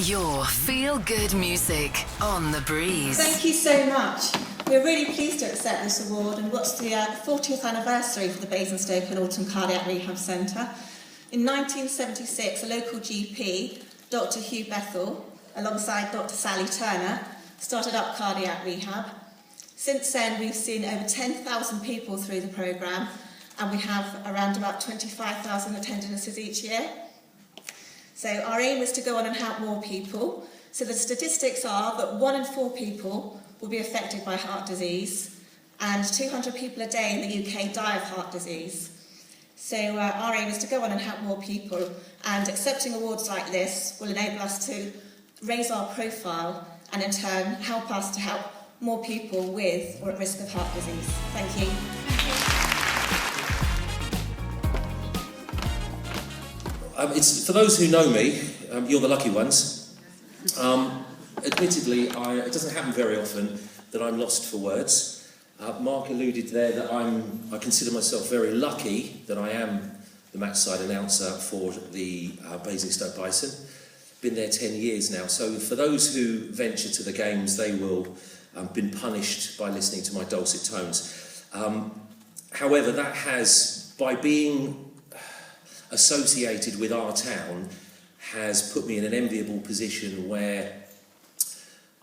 Your feel-good music on The Breeze. Thank you so much. We're really pleased to accept this award, and what's the 40th anniversary for the Basingstoke and Alton Cardiac Rehab Centre. In 1976, a local GP, Dr. Hugh Bethel, alongside Dr. Sally Turner, started up cardiac rehab. Since then, we've seen over 10,000 people through the programme, and we have around about 25,000 attendances each year. So our aim is to go on and help more people. So the statistics are that 1 in 4 people will be affected by heart disease, and 200 people a day in the UK die of heart disease. So our aim is to go on and help more people, and accepting awards like this will enable us to raise our profile and in turn help us to help more people with or at risk of heart disease. Thank you. It's, for those who know me, you're the lucky ones. Admittedly, it doesn't happen very often that I'm lost for words. Mark alluded there that I consider myself very lucky that I am the matchside announcer for the Basingstoke Bison. Been there 10 years now, so for those who venture to the games, they will have been punished by listening to my dulcet tones. However, that has, by being associated with our town, has put me in an enviable position where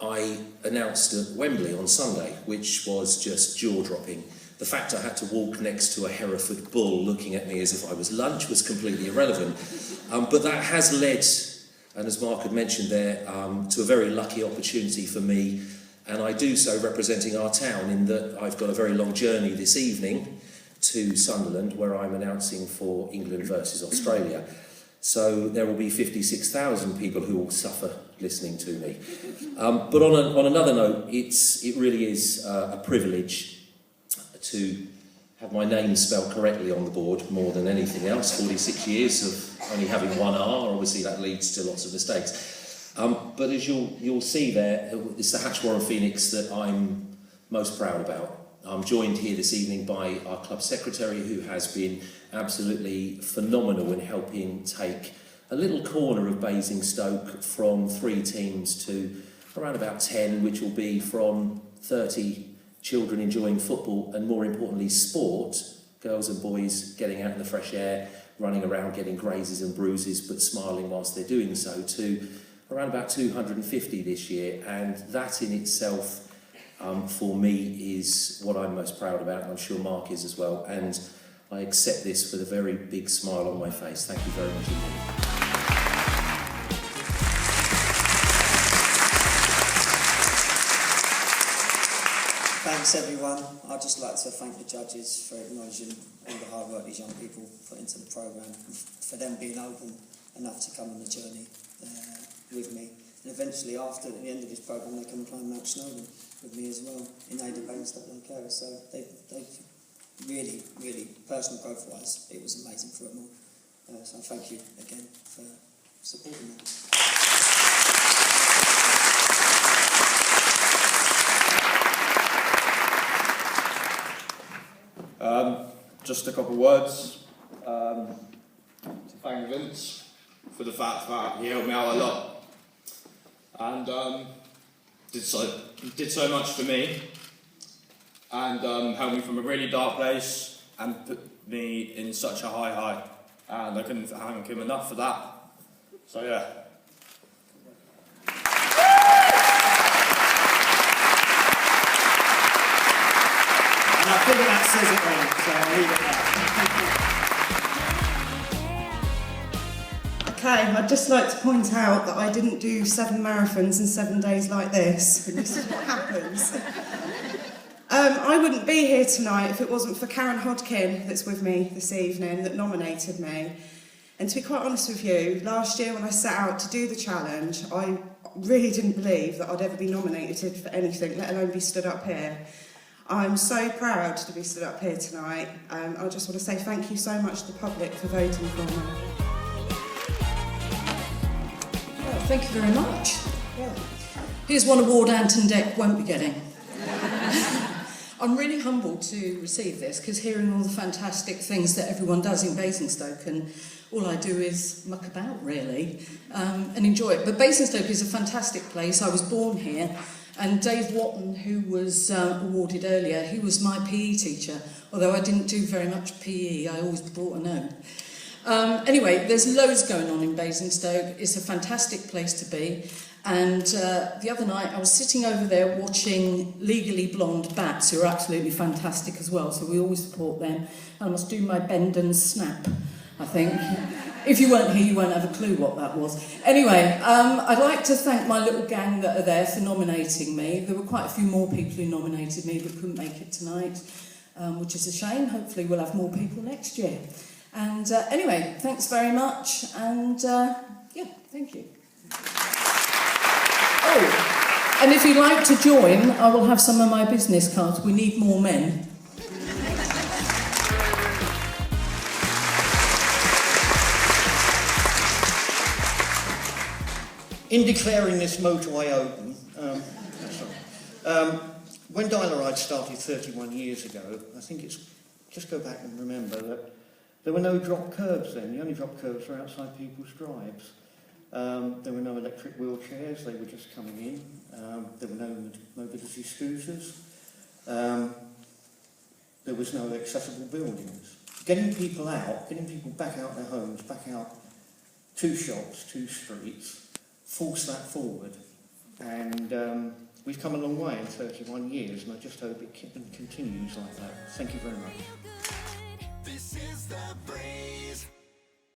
I announced at Wembley on Sunday, which was just jaw-dropping. The fact I had to walk next to a Hereford bull looking at me as if I was lunch was completely irrelevant. But that has led, and as Mark had mentioned there, to a very lucky opportunity for me, and I do so representing our town in that I've got a very long journey this evening to Sunderland, where I'm announcing for England versus Australia. So there will be 56,000 people who will suffer listening to me. But on another note, it really is a privilege to have my name spelled correctly on the board more than anything else. 46 years of only having one R, obviously that leads to lots of mistakes. But as you'll see there, it's the Hatchwarren Phoenix that I'm most proud about. I'm joined here this evening by our club secretary, who has been absolutely phenomenal in helping take a little corner of Basingstoke from 3 teams to around about 10, which will be from 30 children enjoying football and, more importantly, sport, girls and boys getting out in the fresh air, running around, getting grazes and bruises, but smiling whilst they're doing so, to around about 250 this year. And that in itself, for me, is what I'm most proud about, and I'm sure Mark is as well. And I accept this with a very big smile on my face. Thank you very much indeed. Thanks everyone. I'd just like to thank the judges for acknowledging all the hard work these young people put into the programme, for them being open enough to come on the journey with me. And eventually, at the end of this programme, they come and climb Mount Snowdon with me as well in aid of Basingstoke Local Care. So they've really, really, personal growth-wise, it was amazing for them all. So thank you again for supporting me. Just a couple of words to thank Vince for the fact that he helped me out a lot and did so much for me and helped me from a really dark place and put me in such a high, and I couldn't thank him enough for that. So yeah. And I think that says it all, so I'll leave it there. Okay, I'd just like to point out that I didn't do 7 marathons in 7 days like this, and this is what happens. I wouldn't be here tonight if it wasn't for Karen Hodkin, that's with me this evening, that nominated me. And to be quite honest with you, last year when I set out to do the challenge, I really didn't believe that I'd ever be nominated for anything, let alone be stood up here. I'm so proud to be stood up here tonight. I just want to say thank you so much to the public for voting for me. Well, thank you very much. Yeah. Here's one award Anton Deck won't be getting. I'm really humbled to receive this because hearing all the fantastic things that everyone does in Basingstoke, and all I do is muck about really and enjoy it. But Basingstoke is a fantastic place. I was born here, and Dave Watton, who was awarded earlier, he was my PE teacher, although I didn't do very much PE, I always brought a note. Anyway, there's loads going on in Basingstoke. It's a fantastic place to be. And the other night I was sitting over there watching Legally Blonde Bats, who are absolutely fantastic as well, so we always support them. I must do my bend and snap, I think. If you weren't here, you won't have a clue what that was. Anyway, I'd like to thank my little gang that are there for nominating me. There were quite a few more people who nominated me but couldn't make it tonight, which is a shame. Hopefully we'll have more people next year. And anyway, thanks very much, and yeah, thank you. Oh, and if you'd like to join, I will have some of my business cards. We need more men. In declaring this motorway open, when Dial-A-Ride started 31 years ago, I think it's, just go back and remember that there were no drop curbs then. The only drop curbs were outside people's drives. There were no electric wheelchairs, they were just coming in. There were no mobility scooters. There was no accessible buildings. Getting people out, getting people back out their homes, back out to shops, to streets, force that forward. And we've come a long way in 31 years, and I just hope it continues like that. Thank you very much. This is the Breeze.